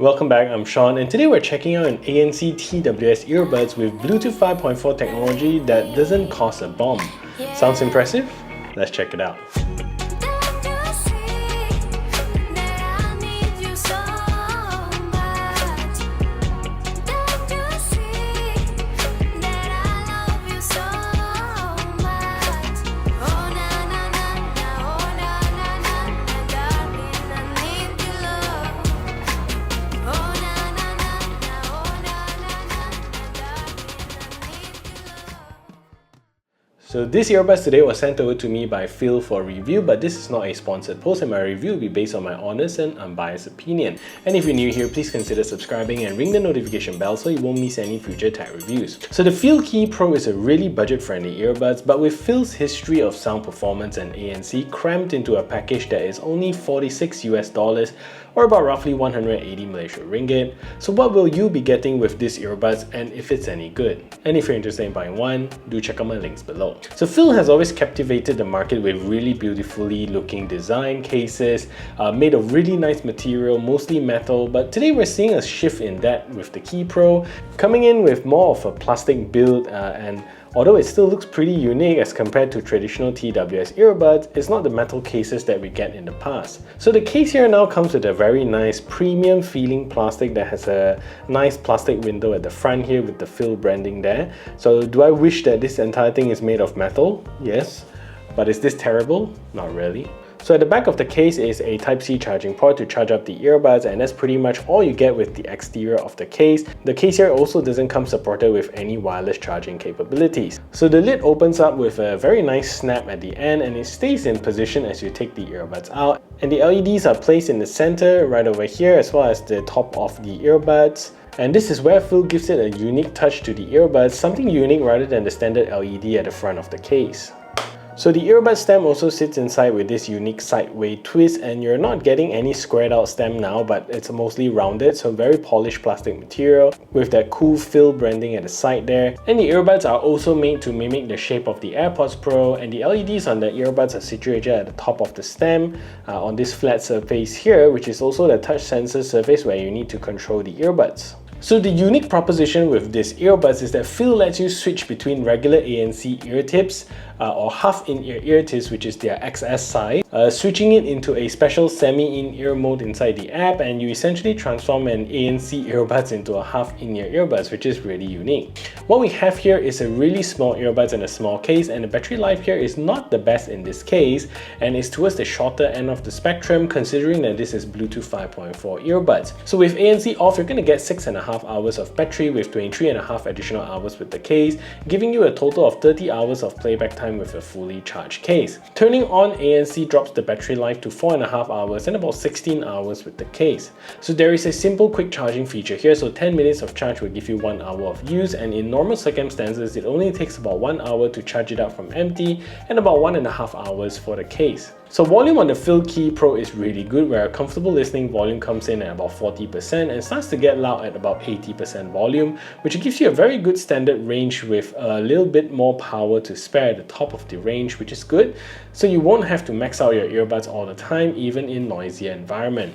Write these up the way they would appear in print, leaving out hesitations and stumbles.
Welcome back, I'm Sean, and today we're checking out an ANC TWS earbuds with Bluetooth 5.4 technology that doesn't cost a bomb. Sounds impressive? Let's check it out. So this earbuds today was sent over to me by FIIL for review, but this is not a sponsored post and my review will be based on my honest and unbiased opinion. And if you're new here, please consider subscribing and ring the notification bell so you won't miss any future tech reviews. So the FIIL Key Pro is a really budget-friendly earbuds, but with FIIL's history of sound performance and ANC crammed into a package that is only $46 or about roughly 180 Malaysian ringgit. So what will you be getting with this earbuds and if it's any good? And if you're interested in buying one, do check out my links below. So FIIL has always captivated the market with really beautifully looking design cases, made of really nice material, mostly metal, but today we're seeing a shift in that with the Key Pro, coming in with more of a plastic build and although it still looks pretty unique as compared to traditional TWS earbuds, it's not the metal cases that we get in the past. So the case here now comes with a very nice premium feeling plastic that has a nice plastic window at the front here with the FIIL branding there. So do I wish that this entire thing is made of metal? Yes. But is this terrible? Not really. So at the back of the case is a Type-C charging port to charge up the earbuds, and that's pretty much all you get with the exterior of the case. The case here also doesn't come supported with any wireless charging capabilities. So the lid opens up with a very nice snap at the end and it stays in position as you take the earbuds out. And the LEDs are placed in the center right over here as well as the top of the earbuds. And this is where FIIL gives it a unique touch to the earbuds, something unique rather than the standard LED at the front of the case. So the earbud stem also sits inside with this unique sideway twist, and you're not getting any squared out stem now, but it's mostly rounded, so very polished plastic material with that cool FIIL branding at the side there. And the earbuds are also made to mimic the shape of the AirPods Pro, and the LEDs on the earbuds are situated at the top of the stem on this flat surface here, which is also the touch sensor surface where you need to control the earbuds. So the unique proposition with this earbuds is that FIIL lets you switch between regular ANC ear tips or half-in-ear ear tips, which is their XS size, switching it into a special semi-in-ear mode inside the app, and you essentially transform an ANC earbuds into a half-in-ear earbuds, which is really unique. What we have here is a really small earbuds in a small case, and the battery life here is not the best in this case and is towards the shorter end of the spectrum considering that this is Bluetooth 5.4 earbuds. So with ANC off, you're going to get 6.5 hours of battery with 23.5 additional hours with the case, giving you a total of 30 hours of playback time with a fully charged case. Turning on ANC drops the battery life to 4.5 hours and about 16 hours with the case. So there is a simple quick charging feature here, so 10 minutes of charge will give you 1 hour of use, and in normal circumstances it only takes about 1 hour to charge it up from empty and about 1.5 hours for the case. So volume on the FIIL Key Pro is really good, where a comfortable listening volume comes in at about 40% and starts to get loud at about 80% volume, which gives you a very good standard range with a little bit more power to spare at the top of the range, which is good. So you won't have to max out your earbuds all the time, even in noisier environment.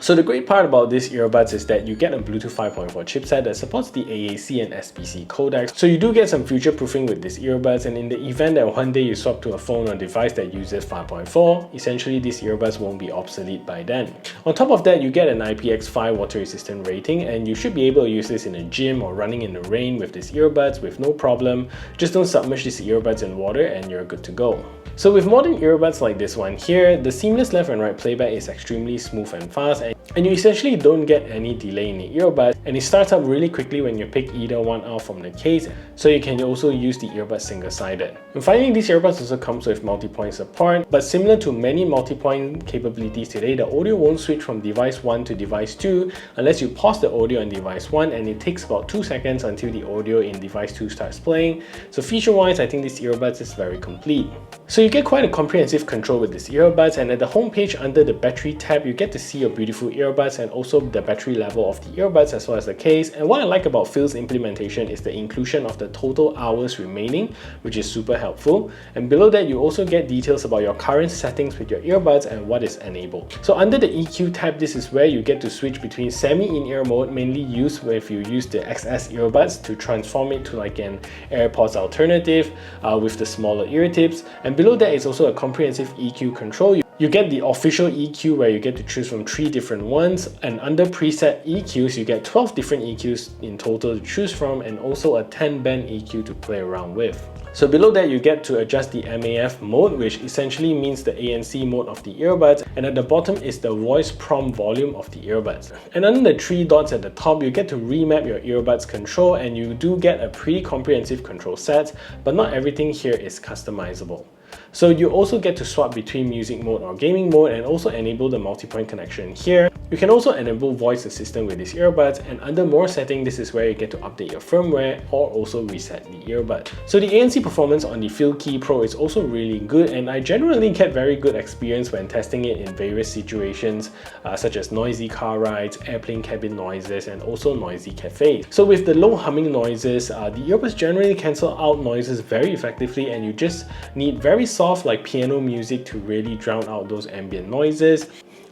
So the great part about this earbuds is that you get a Bluetooth 5.4 chipset that supports the AAC and SBC codecs. So you do get some future proofing with this earbuds, and in the event that one day you swap to a phone or device that uses 5.4, essentially these earbuds won't be obsolete by then. On top of that, you get an IPX5 water resistant rating, and you should be able to use this in a gym or running in the rain with these earbuds with no problem. Just don't submerge these earbuds in water and you're good to go. So with modern earbuds like this one here, the seamless left and right playback is extremely smooth and fast, and you essentially don't get any delay in the earbud, and it starts up really quickly when you pick either one out from the case, so you can also use the earbud single-sided. And finally, these earbuds also comes with multi-point support, but similar to many multi-point capabilities today, the audio won't switch from device 1 to device 2 unless you pause the audio on device 1, and it takes about 2 seconds until the audio in device 2 starts playing. So feature-wise, I think this earbuds is very complete. So you get quite a comprehensive control with this earbuds, and at the home page under the battery tab, you get to see your beautiful earbuds earbuds and also the battery level of the earbuds as well as the case. And what I like about FIIL's implementation is the inclusion of the total hours remaining, which is super helpful. And below that, you also get details about your current settings with your earbuds and what is enabled. So under the EQ tab, this is where you get to switch between semi-in-ear mode, mainly used if you use the XS earbuds, to transform it to like an AirPods alternative with the smaller ear tips. And below that is also a comprehensive EQ control. You get the official EQ where you get to choose from 3 different ones, and under preset EQs you get 12 different EQs in total to choose from, and also a 10-band EQ to play around with. So below that you get to adjust the MAF mode, which essentially means the ANC mode of the earbuds, and at the bottom is the voice prompt volume of the earbuds. And under the 3 dots at the top, you get to remap your earbuds control, and you do get a pretty comprehensive control set, but not everything here is customizable. So you also get to swap between music mode or gaming mode, and also enable the multi-point connection here. You can also enable voice assistant with these earbuds, and under more setting, this is where you get to update your firmware or also reset the earbud. So the ANC performance on the FIIL Key Pro is also really good, and I generally get very good experience when testing it in various situations such as noisy car rides, airplane cabin noises, and also noisy cafes. So with the low humming noises, the earbuds generally cancel out noises very effectively, and you just need very soft like piano music to really drown out those ambient noises.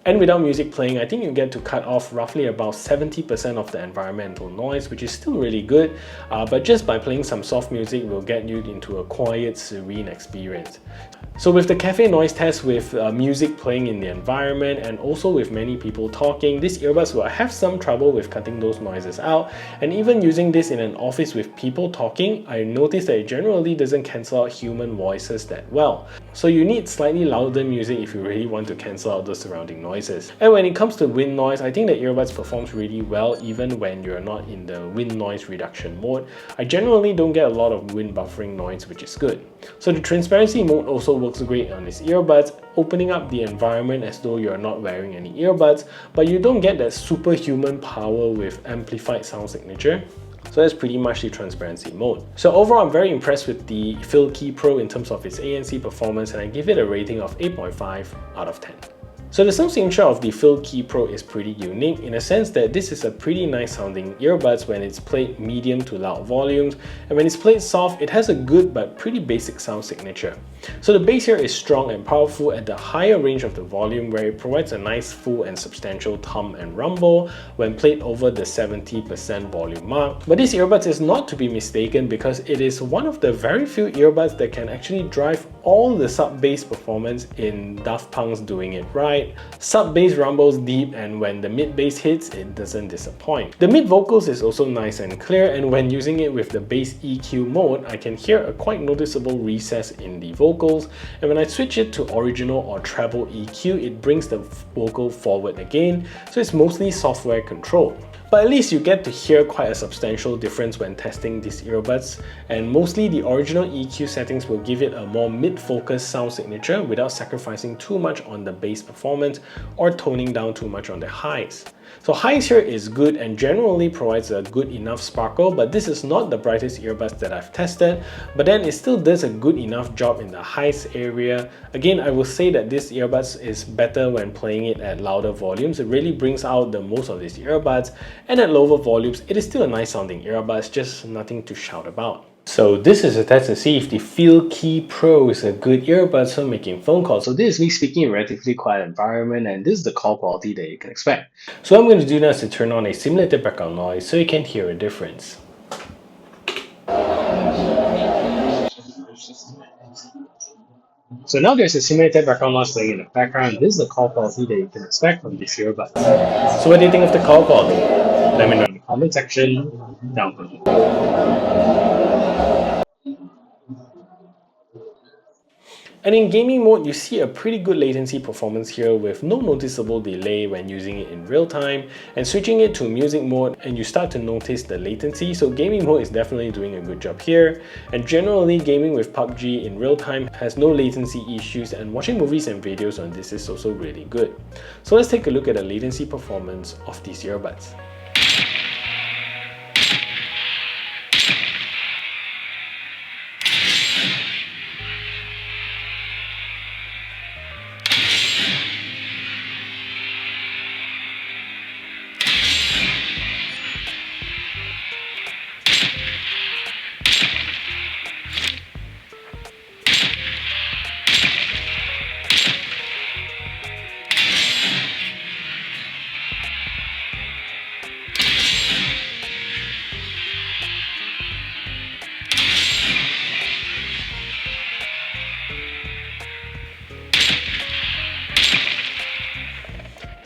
And without music playing, I think you get to cut off roughly about 70% of the environmental noise, which is still really good, but just by playing some soft music will get you into a quiet, serene experience. So with the cafe noise test with music playing in the environment and also with many people talking, these earbuds will have some trouble with cutting those noises out. And even using this in an office with people talking, I noticed that it generally doesn't cancel out human voices that well. So you need slightly louder music if you really want to cancel out the surrounding noises. And when it comes to wind noise, I think the earbuds performs really well even when you're not in the wind noise reduction mode. I generally don't get a lot of wind buffering noise, which is good. So the transparency mode also works great on these earbuds, opening up the environment as though you're not wearing any earbuds, but you don't get that superhuman power with amplified sound signature. So that's pretty much the transparency mode. So overall, I'm very impressed with the FIIL Key Pro in terms of its ANC performance, and I give it a rating of 8.5 out of 10. So the sound signature of the FIIL Key Pro is pretty unique in a sense that this is a pretty nice sounding earbuds when it's played medium to loud volumes, and when it's played soft, it has a good but pretty basic sound signature. So the bass here is strong and powerful at the higher range of the volume, where it provides a nice full and substantial thump and rumble when played over the 70% volume mark. But this earbuds is not to be mistaken, because it is one of the very few earbuds that can actually drive all the sub-bass performance in Daft Punk's Doing It Right. Sub-bass rumbles deep, and when the mid-bass hits, it doesn't disappoint. The mid-vocals is also nice and clear, and when using it with the bass EQ mode, I can hear a quite noticeable recess in the vocals, and when I switch it to original or treble EQ, it brings the vocal forward again, so it's mostly software controlled. But at least you get to hear quite a substantial difference when testing these earbuds, and mostly the original EQ settings will give it a more mid-focus sound signature without sacrificing too much on the bass performance or toning down too much on the highs. So highs here is good and generally provides a good enough sparkle, but this is not the brightest earbuds that I've tested, but then it still does a good enough job in the highs area. Again, I will say that this earbuds is better when playing it at louder volumes. It really brings out the most of these earbuds, and at lower volumes, it is still a nice sounding earbuds, just nothing to shout about. So this is a test to see if the FIIL Key Pro is a good earbuds for making phone calls. So this is me speaking in a relatively quiet environment, and this is the call quality that you can expect. So what I'm going to do now is to turn on a simulated background noise so you can hear a difference. So now there's a simulated background noise playing in the background. This is the call quality that you can expect from these earbuds. So what do you think of the call quality? Let me know in the comment section down below. And in gaming mode, you see a pretty good latency performance here with no noticeable delay when using it in real time, and switching it to music mode and you start to notice the latency. So gaming mode is definitely doing a good job here, and generally gaming with PUBG in real time has no latency issues, and watching movies and videos on this is also really good. So let's take a look at the latency performance of these earbuds.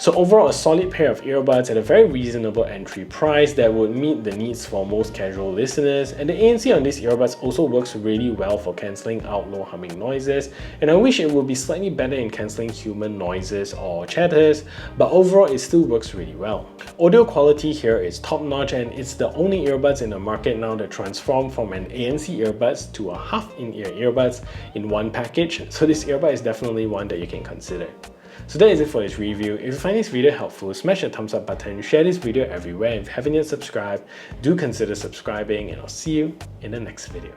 So overall, a solid pair of earbuds at a very reasonable entry price that would meet the needs for most casual listeners, and the ANC on these earbuds also works really well for cancelling out low humming noises, and I wish it would be slightly better in cancelling human noises or chatters, but overall it still works really well. Audio quality here is top notch, and it's the only earbuds in the market now that transform from an ANC earbuds to a half-in-ear earbuds in one package, so this earbud is definitely one that you can consider. So that is it for this review. If you find this video helpful, smash the thumbs up button, share this video everywhere, and if you haven't yet subscribed, do consider subscribing, and I'll see you in the next video.